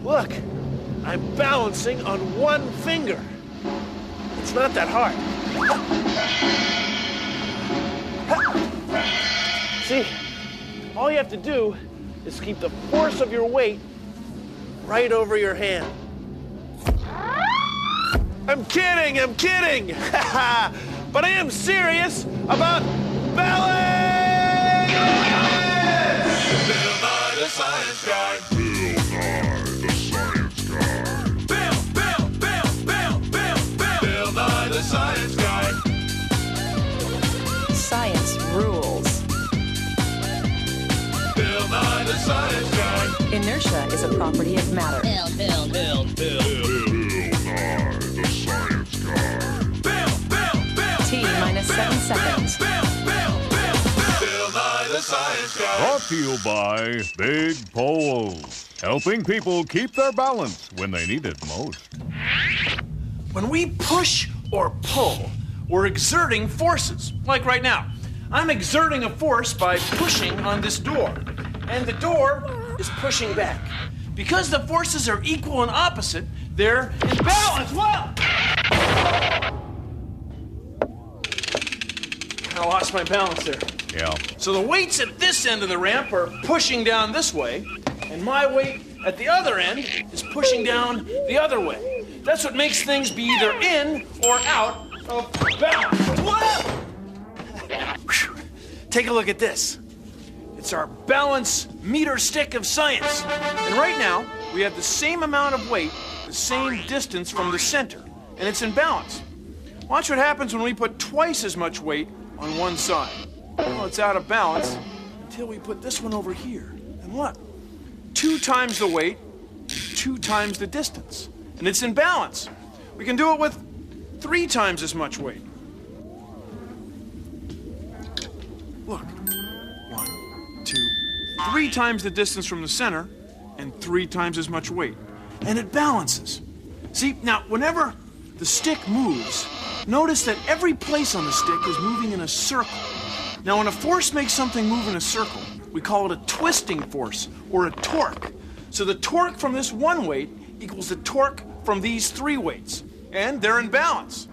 Look, I'm balancing on one finger. It's not that hard. See, all you have to do is keep the force of your weight right over your hand. I'm kidding! But I am serious about balance! Bill Nye the Science Guy. Bill Nye the Science Guy. Science rules. Bill Nye the Science Guy. Inertia is a property of matter. Bill Nye the Science Guy. T minus 7 seconds. Bill Nye the Science Guy. Brought to you by Big Poles, helping people keep their balance when they need it most. When we push or pull, we're exerting forces. Like right now, I'm exerting a force by pushing on this door, and the door is pushing back. Because the forces are equal and opposite, they're in balance. Whoa! I lost my balance there. Yeah. So the weights at this end of the ramp are pushing down this way, and my weight at the other end is pushing down the other way. That's what makes things be either in or out of balance. Whoa! Take a look at this. It's our balance meter stick of science. And right now, we have the same amount of weight, the same distance from the center, and it's in balance. Watch what happens when we put twice as much weight on one side. Well, it's out of balance until we put this one over here. And look, 2 times the weight, 2 times the distance. And it's in balance. We can do it with 3 times as much weight. Look, 1, 2, 3 times the distance from the center and 3 times as much weight. And it balances. See, now, whenever the stick moves, notice that every place on the stick is moving in a circle. Now, when a force makes something move in a circle, we call it a twisting force or a torque. So the torque from this one weight equals the torque from these 3 weights, and they're in balance.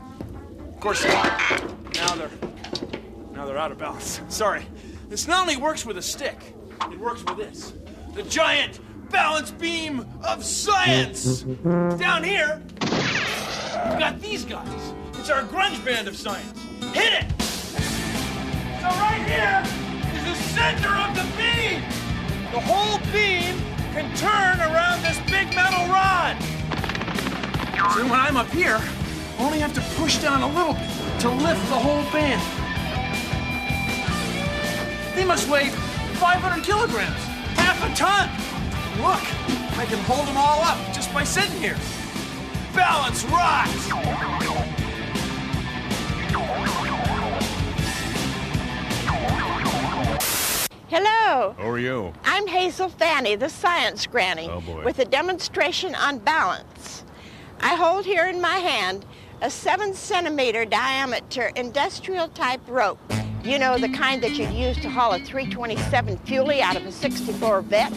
Of course, now they're out of balance. Sorry. This not only works with a stick, it works with this. The giant balance beam of science! Down here, we've got these guys. It's our grunge band of science. Hit it! So right here is the center of the beam. The whole beam can turn around this big metal rod. So when I'm up here, I only have to push down a little bit to lift the whole band. They must weigh 500 kilograms, half a ton. Look, I can hold them all up just by sitting here. Balance rocks. Hello. How are you? I'm Hazel Fanny, the science granny, Oh, boy. with a demonstration on balance. I hold here in my hand a 7-centimeter diameter industrial type rope. You know, the kind that you'd use to haul a 327 Fuelie out of a 64 Vet.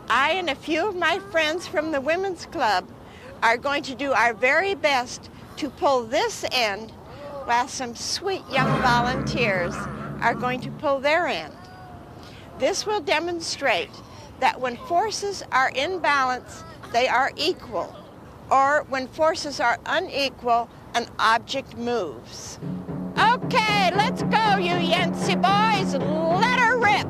I and a few of my friends from the Women's Club are going to do our very best to pull this end while some sweet young volunteers are going to pull their end. This will demonstrate that when forces are in balance, they are equal, or when forces are unequal, an object moves. Okay, let's go, you Yancey boys. Let her rip.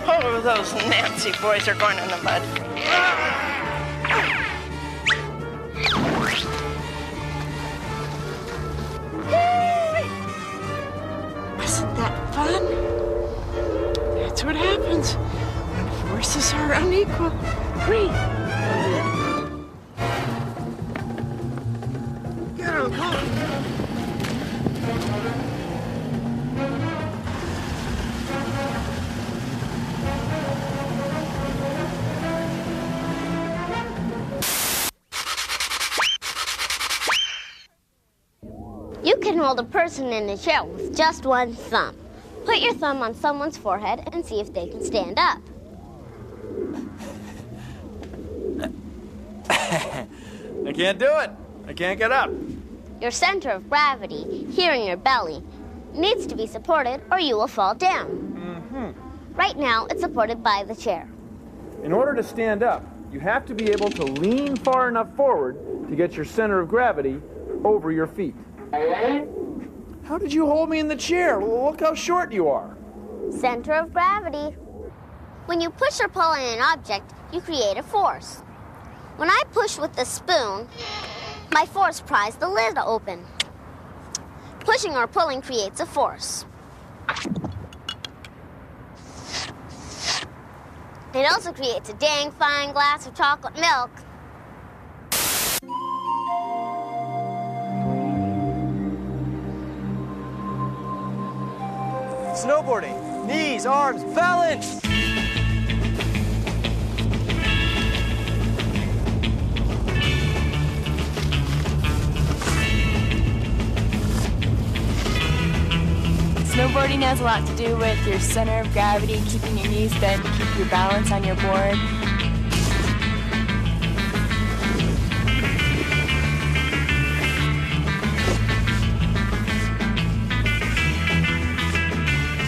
Oh, those Nancy boys are going in the mud. Wasn't that fun? That's what happens when forces are unequal. Whee! Get him, come on. You can can hold a person in a chair with just one thumb. Put your thumb on someone's forehead and see if they can stand up. I can't do it. I can't get up. Your center of gravity, here in your belly, needs to be supported or you will fall down. Right now, it's supported by the chair. In order to stand up, you have to be able to lean far enough forward to get your center of gravity over your feet. How did you hold me in the chair? Look how short you are. Center of gravity. When you push or pull on an object, you create a force. When I push with the spoon, my force pries the lid open. Pushing or pulling creates a force. It also creates a dang fine glass of chocolate milk. Snowboarding. Knees, arms, balance. Snowboarding has a lot to do with your center of gravity, keeping your knees bent to keep your balance on your board.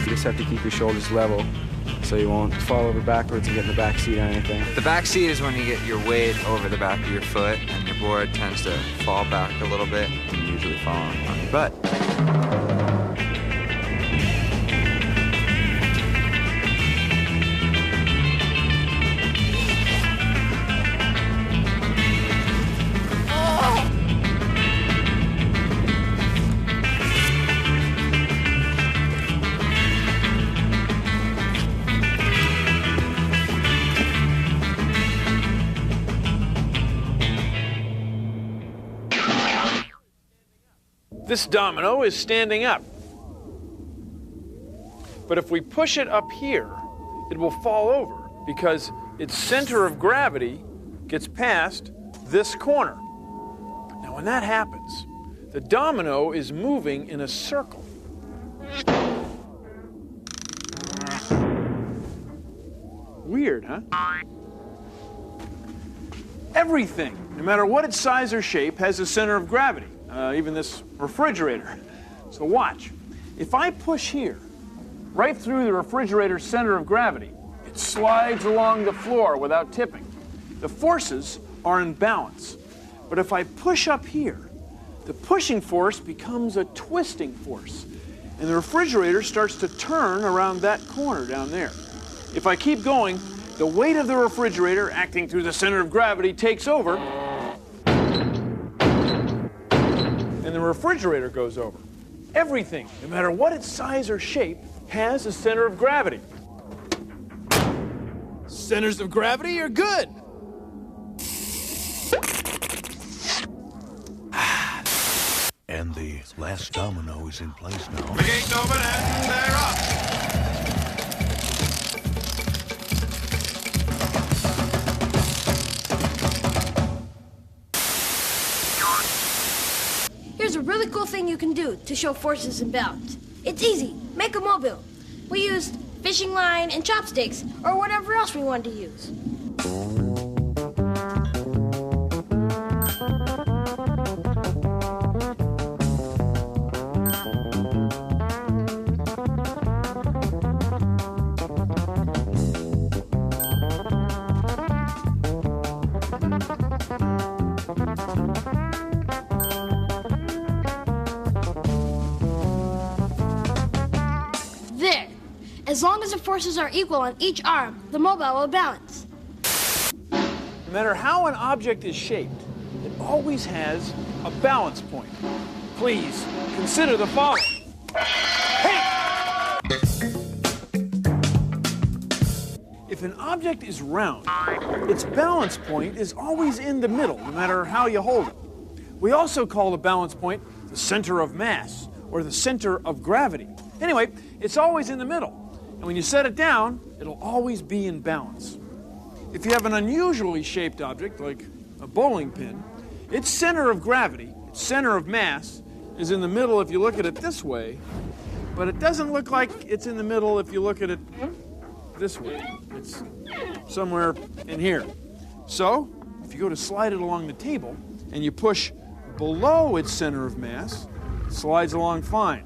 You just have to keep your shoulders level so you won't fall over backwards and get in the back seat or anything. The back seat is when you get your weight over the back of your foot and your board tends to fall back a little bit and you usually fall on your butt. This domino is standing up. But if we push it up here, it will fall over because its center of gravity gets past this corner. Now, when that happens, the domino is moving in a circle. Weird, huh? Everything, no matter what its size or shape, has a center of gravity. Even this refrigerator. So watch. If I push here, right through the refrigerator's center of gravity, it slides along the floor without tipping. The forces are in balance. But if I push up here, the pushing force becomes a twisting force, and the refrigerator starts to turn around that corner down there. If I keep going, the weight of the refrigerator acting through the center of gravity takes over, and the refrigerator goes over. Everything, no matter what its size or shape, has a center of gravity. Centers of gravity are good. And the last domino is in place now. The gate's open and they're up. Here's a really cool thing you can do to show forces and balance. It's easy. Make a mobile. We used fishing line and chopsticks, or whatever else we wanted to use. There. As long as the forces are equal on each arm, the mobile will balance. No matter how an object is shaped, it always has a balance point. Please consider the following. Hey! If an object is round, its balance point is always in the middle, no matter how you hold it. We also call the balance point the center of mass, or the center of gravity. Anyway, it's always in the middle. And when you set it down, it'll always be in balance. If you have an unusually shaped object, like a bowling pin, its center of gravity, its center of mass, is in the middle if you look at it this way, but it doesn't look like it's in the middle if you look at it this way. It's somewhere in here. So, if you go to slide it along the table and you push below its center of mass, it slides along fine.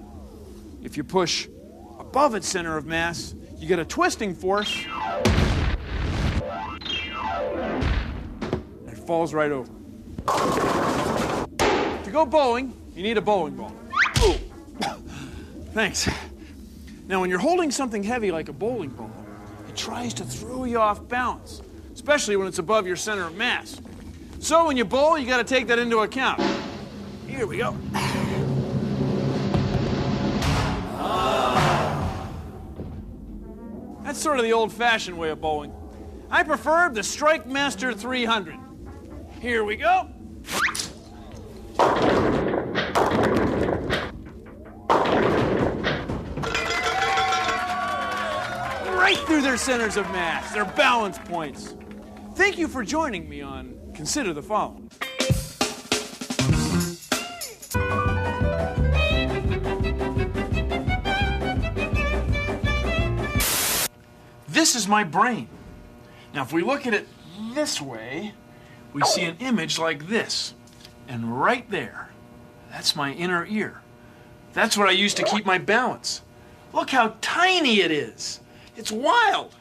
If you push above its center of mass, you get a twisting force. It falls right over. To go bowling, you need a bowling ball. Ooh. Thanks. Now, when you're holding something heavy like a bowling ball, it tries to throw you off balance, especially when it's above your center of mass. So when you bowl, you got to take that into account. Here we go. That's sort of the old-fashioned way of bowling. I prefer the Strike Master 300. Here we go. Right through their centers of mass, their balance points. Thank you for joining me on Consider the Following. This is my brain. Now, if we look at it this way, we see an image like this. And right there, that's my inner ear. That's what I use to keep my balance. Look how tiny it is. It's wild.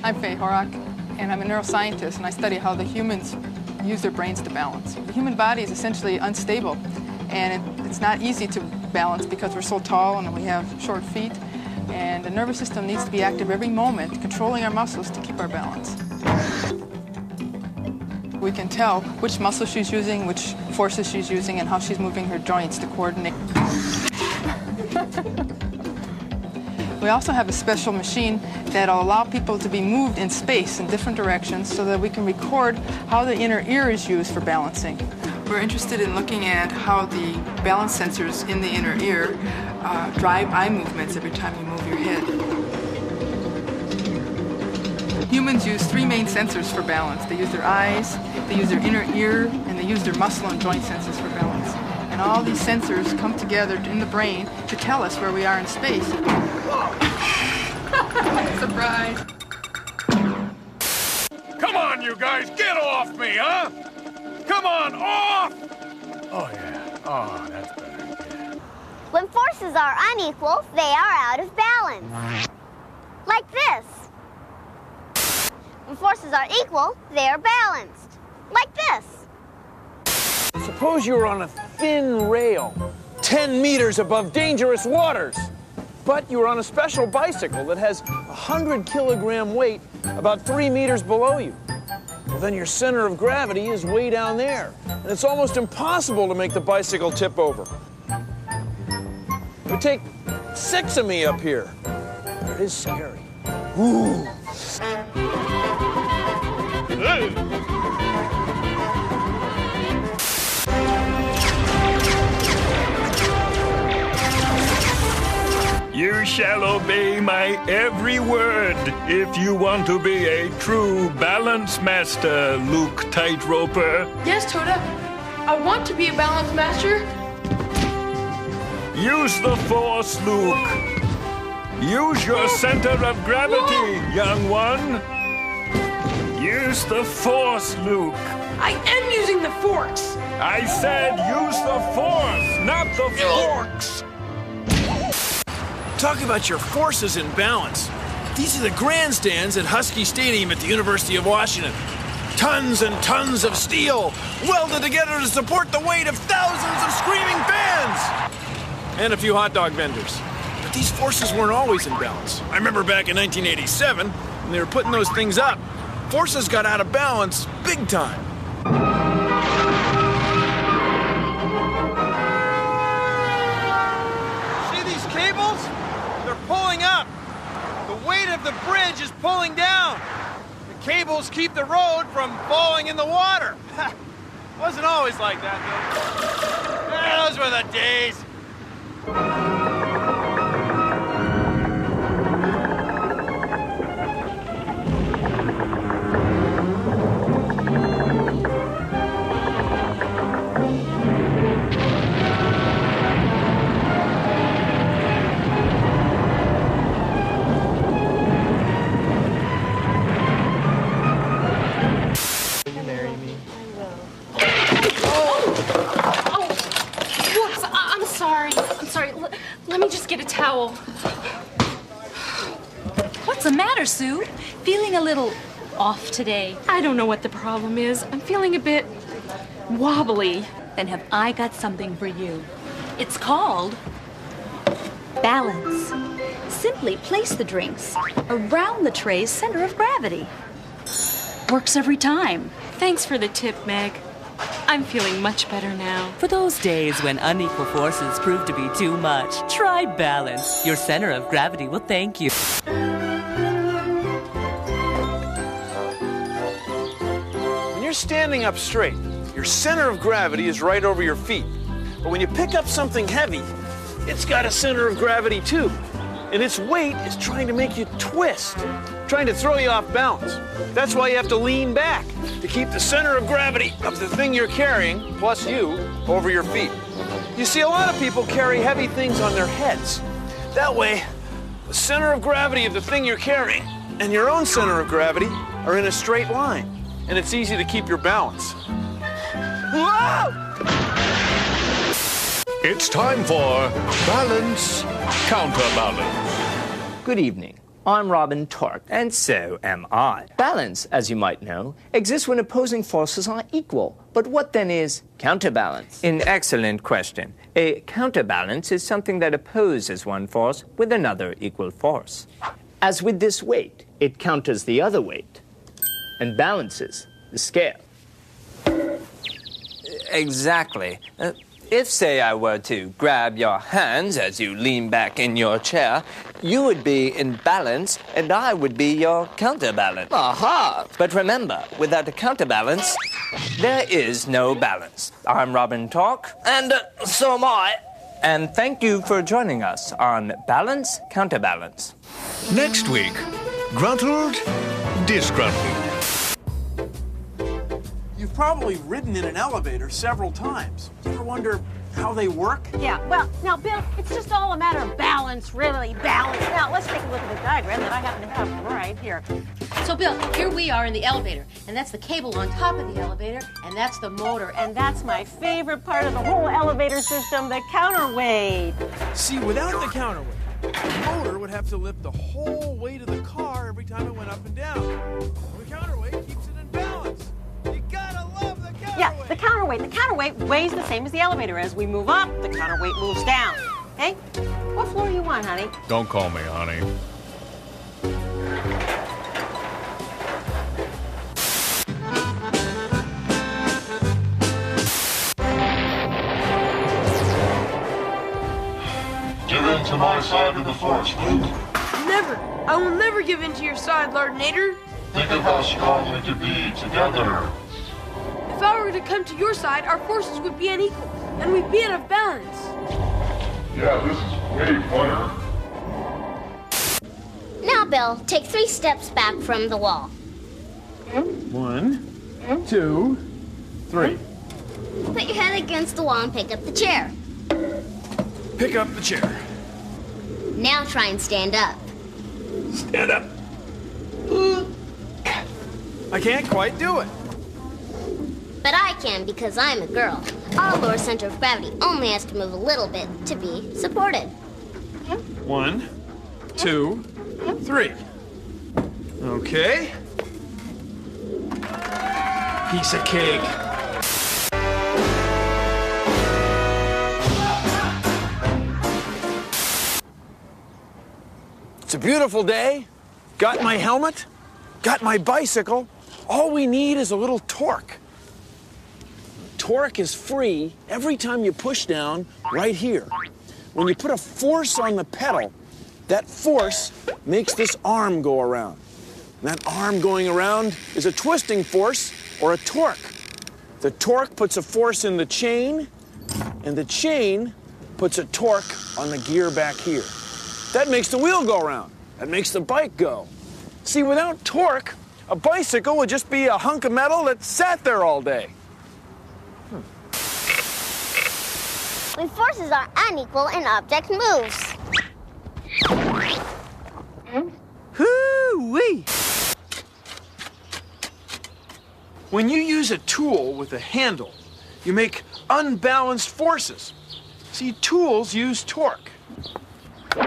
I'm Faye Horak, and I'm a neuroscientist, and I study how the humans use their brains to balance. The human body is essentially unstable, and it's not easy to balance because we're so tall and we have short feet, and the nervous system needs to be active every moment, controlling our muscles to keep our balance. We can tell which muscle she's using, which forces she's using, and how she's moving her joints to coordinate. We also have a special machine that'll allow people to be moved in space in different directions so that we can record how the inner ear is used for balancing. We're interested in looking at how the balance sensors in the inner ear drive eye movements every time you move your head. Humans use three main sensors for balance. They use their eyes, they use their inner ear, and they use their muscle and joint senses for balance. And all these sensors come together in the brain to tell us where we are in space. Surprise! Come on, you guys, get off me, huh? Come on, off! Oh, yeah. Oh, that's better. Yeah. When forces are unequal, they are out of balance. Like this. When forces are equal, they are balanced. Like this. Suppose you were on a thin rail, 10 meters above dangerous waters. But you were on a special bicycle that has a 100-kilogram weight about 3 meters below you. Well, then your center of gravity is way down there, and it's almost impossible to make the bicycle tip over. It would take 6 of me up here. It is scary. Ooh. You shall obey my every word if you want to be a true balance master, Luke Tightroper. Yes, Toda. I want to be a balance master. Use the Force, Luke. Use your center of gravity, young one. Use the Force, Luke. I am using the Force. I said use the Force, not the forks. Talk about your forces in balance. These are the grandstands at Husky Stadium at the University of Washington. Tons and tons of steel welded together to support the weight of thousands of screaming fans. And a few hot dog vendors. But these forces weren't always in balance. I remember back in 1987, when they were putting those things up, forces got out of balance big time. See these cables? They're pulling up. The weight of the bridge is pulling down. The cables keep the road from falling in the water. Wasn't always like that, though. Those were the days. towel. What's the matter, Sue? Feeling a little off today? I don't know what the problem is. I'm feeling a bit wobbly. Then have I got something for you. It's called balance. Simply place the drinks around the tray's center of gravity. Works every time. Thanks for the tip, Meg. I'm feeling much better now. For those days when unequal forces prove to be too much, try balance. Your center of gravity will thank you. When you're standing up straight, your center of gravity is right over your feet. But when you pick up something heavy, it's got a center of gravity too. And its weight is trying to make you twist, trying to throw you off balance. That's why you have to lean back to keep the center of gravity of the thing you're carrying, plus you, over your feet. You see, a lot of people carry heavy things on their heads. That way, the center of gravity of the thing you're carrying and your own center of gravity are in a straight line, and it's easy to keep your balance. Whoa! It's time for Balance Counterbalance. Good evening. I'm Robin Torque. And so am I. Balance, as you might know, exists when opposing forces are equal. But what then is counterbalance? An excellent question. A counterbalance is something that opposes one force with another equal force. As with this weight, it counters the other weight and balances the scale. Exactly. If, say, I were to grab your hands as you lean back in your chair, you would be in balance and I would be your counterbalance. Aha! But remember, without a counterbalance, there is no balance. I'm Robin Torque, and so am I. And thank you for joining us on Balance Counterbalance. Next week, Gruntled, Disgruntled. You've probably ridden in an elevator several times. Do you ever wonder how they work? Yeah, well, now, Bill, it's just all a matter of balance, really, balance. Now, let's take a look at the diagram that I happen to have right here. So, Bill, here we are in the elevator, and that's the cable on top of the elevator, and that's the motor, and that's my favorite part of the whole elevator system, the counterweight. See, without the counterweight, the motor would have to lift the whole weight of the car every time it went up and down. The counterweight keeps it in balance. You gotta love the counterweight. Yeah, the counterweight. The counterweight weighs the same as the elevator. As we move up, the counterweight moves down. Hey, what floor are you on, honey? Don't call me honey. Give in to my side of the force, Luke. Never. I will never give in to your side, Lardinator. Think of how strong we could be together. If I were to come to your side, our forces would be unequal, and we'd be out of balance. Yeah, this is way funner. Now, Bill, take 3 steps back from the wall. 1, 2, 3. Put your head against the wall and pick up the chair. Pick up the chair. Now try and stand up. Stand up. I can't quite do it. But I can because I'm a girl. Our lower center of gravity only has to move a little bit to be supported. 1, 2, 3. Okay. Piece of cake. It's a beautiful day. Got my helmet, got my bicycle. All we need is a little torque. Torque is free every time you push down right here. When you put a force on the pedal, that force makes this arm go around. And that arm going around is a twisting force or a torque. The torque puts a force in the chain, and the chain puts a torque on the gear back here. That makes the wheel go around. That makes the bike go. See, without torque, a bicycle would just be a hunk of metal that sat there all day. When forces are unequal, an object moves. Hoo-wee! When you use a tool with a handle, you make unbalanced forces. See, tools use torque. All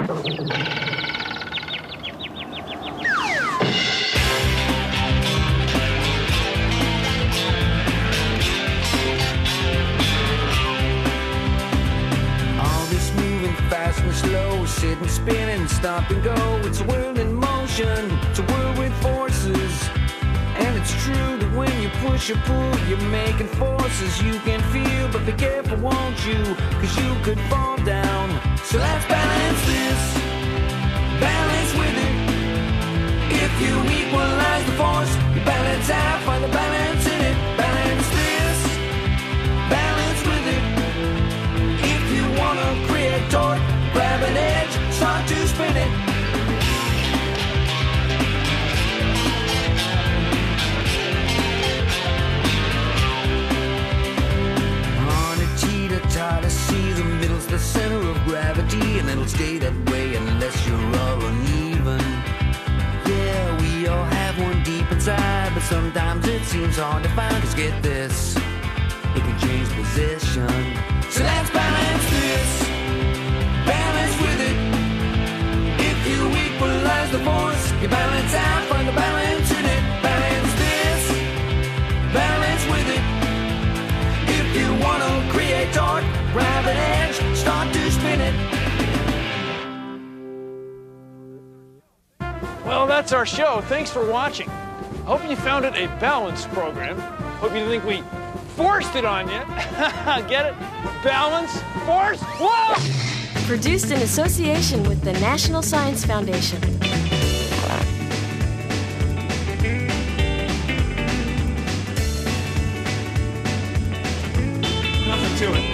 this moving fast and slow, sitting, spinning, stop and go. It's a world in motion, it's a world with forces. And it's true that when you push or pull, you're making forces you can feel. But be careful, won't you? Cause you could fall down. So let's balance this, balance with it. If you equalize the force, you balance out, find the balance in it. Balance this, balance with it. If you wanna create torque, grab an edge, start to spin it. Try to see the middle's the center of gravity, and it'll stay that way unless you're all uneven. Yeah, we all have one deep inside, but sometimes it seems hard to find. Cause get this, it can change position. So let's balance this, balance with it. If you equalize the force, you balance out, find the balance in it. Balance this, balance with it. If you wanna create torque, grab an edge, start to spin it. Well, that's our show. Thanks for watching. I hope you found it a balanced program. Hope you didn't think we forced it on you. Get it? Balance, force, whoa! Produced in association with the National Science Foundation. Nothing to it.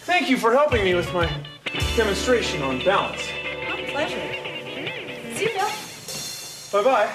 Thank you for helping me with my demonstration on balance. Oh, pleasure. See you, Bill. Bye-bye.